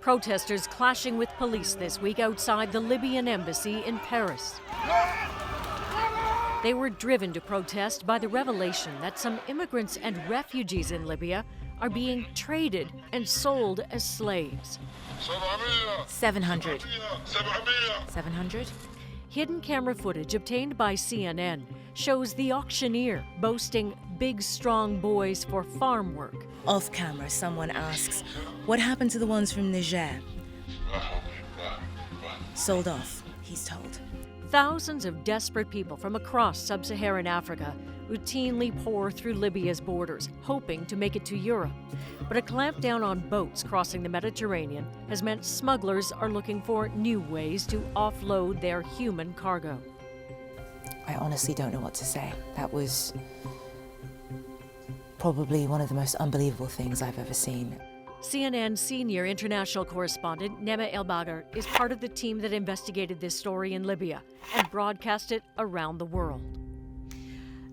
Protesters clashing with police this week outside the Libyan embassy in Paris. They were driven to protest by the revelation that some immigrants and refugees in Libya are being traded and sold as slaves. 700. 700? Hidden camera footage obtained by CNN shows the auctioneer boasting big, strong boys for farm work. Off camera, someone asks, what happened to the ones from Niger? Sold off, he's told. Thousands of desperate people from across sub-Saharan Africa routinely pour through Libya's borders, hoping to make it to Europe. But a clampdown on boats crossing the Mediterranean has meant smugglers are looking for new ways to offload their human cargo. I honestly don't know what to say. That was probably one of the most unbelievable things I've ever seen. CNN senior international correspondent Nima Elbagir is part of the team that investigated this story in Libya and broadcast it around the world.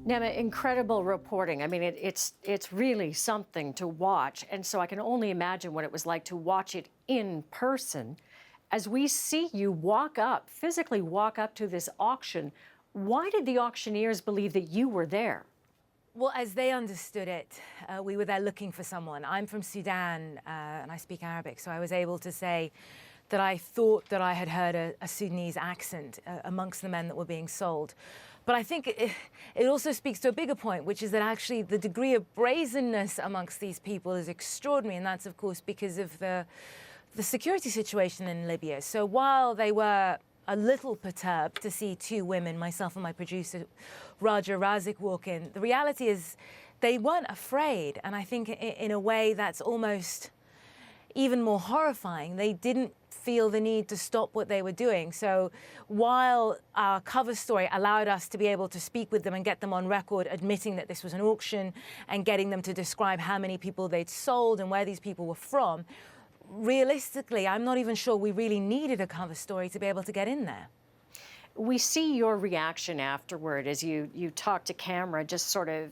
Nima, incredible reporting. I mean, it's really something to watch. And so I can only imagine what it was like to watch it in person. As we see you physically walk up to this auction, why did the auctioneers believe that you were there? Well, as they understood it, we were there looking for someone. I'm from Sudan and I speak Arabic, so I was able to say that I thought that I had heard a Sudanese accent amongst the men that were being sold. But I think it also speaks to a bigger point, which is that actually the degree of brazenness amongst these people is extraordinary, and that's, of course, because of the security situation in Libya. So while they were a little perturbed to see two women, myself and my producer, Raja Razik, walk in, the reality is they weren't afraid, and I think in a way that's almost even more horrifying. They didn't feel the need to stop what they were doing. So while our cover story allowed us to be able to speak with them and get them on record admitting that this was an auction and getting them to describe how many people they'd sold and where these people were from, realistically, I'm not even sure we really needed a cover story to be able to get in there. We see your reaction afterward as you talk to camera, just sort of,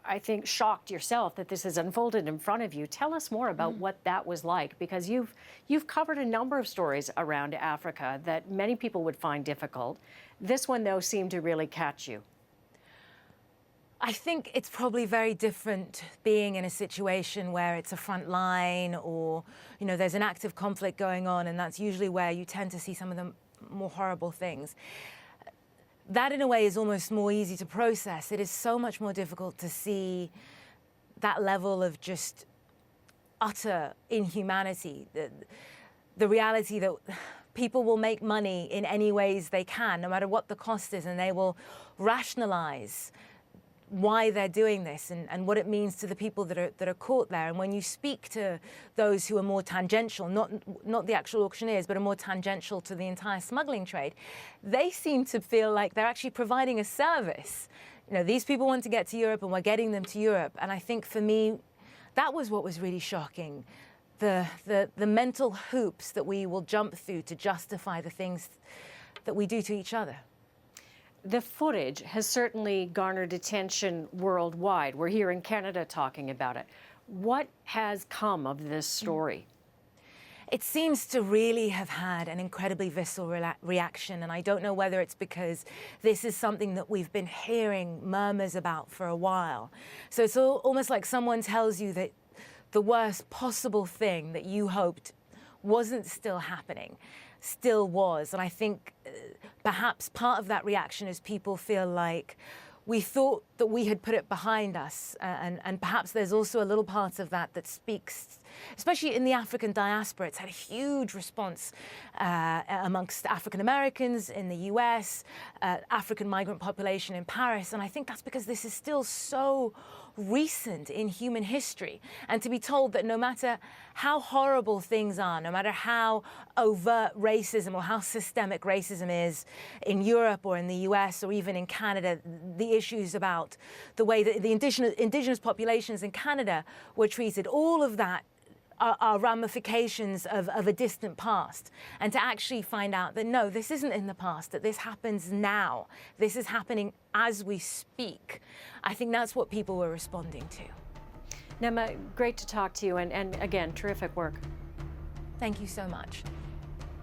I think, shocked yourself that this has unfolded in front of you. Tell us more about what that was like, because you've covered a number of stories around Africa that many people would find difficult. This one, though, seemed to really catch you. I think it's probably very different being in a situation where it's a front line or, you know, there's an active conflict going on, and that's usually where you tend to see some of the more horrible things. That, in a way, is almost more easy to process. It is so much more difficult to see that level of just utter inhumanity, the reality that people will make money in any ways they can, no matter what the cost is, and they will rationalize why they're doing this and what it means to the people that are caught there. And when you speak to those who are more tangential, not the actual auctioneers, but are more tangential to the entire smuggling trade, they seem to feel like they're actually providing a service. You know, these people want to get to Europe and we're getting them to Europe. And I think for me, that was what was really shocking. The mental hoops that we will jump through to justify the things that we do to each other. The footage has certainly garnered attention worldwide. We're here in Canada talking about it. What has come of this story? It seems to really have had an incredibly visceral reaction, and I don't know whether it's because this is something that we've been hearing murmurs about for a while. So it's almost like someone tells you that the worst possible thing that you hoped wasn't still happening, still was. And I think perhaps part of that reaction is people feel like we thought that we had put it behind us. And perhaps there's also a little part of that that speaks, especially in the African diaspora. It's had a huge response amongst African Americans in the US, African migrant population in Paris. And I think that's because this is still so recent in human history. And to be told that no matter how horrible things are, no matter how overt racism or how systemic racism is in Europe or in the US or even in Canada, the issues about the way that the indigenous populations in Canada were treated, all of that are ramifications of a distant past. And to actually find out that, no, this isn't in the past, that this happens now, this is happening as we speak, I think that's what people were responding to. Nima, great to talk to you, and again, terrific work. Thank you so much.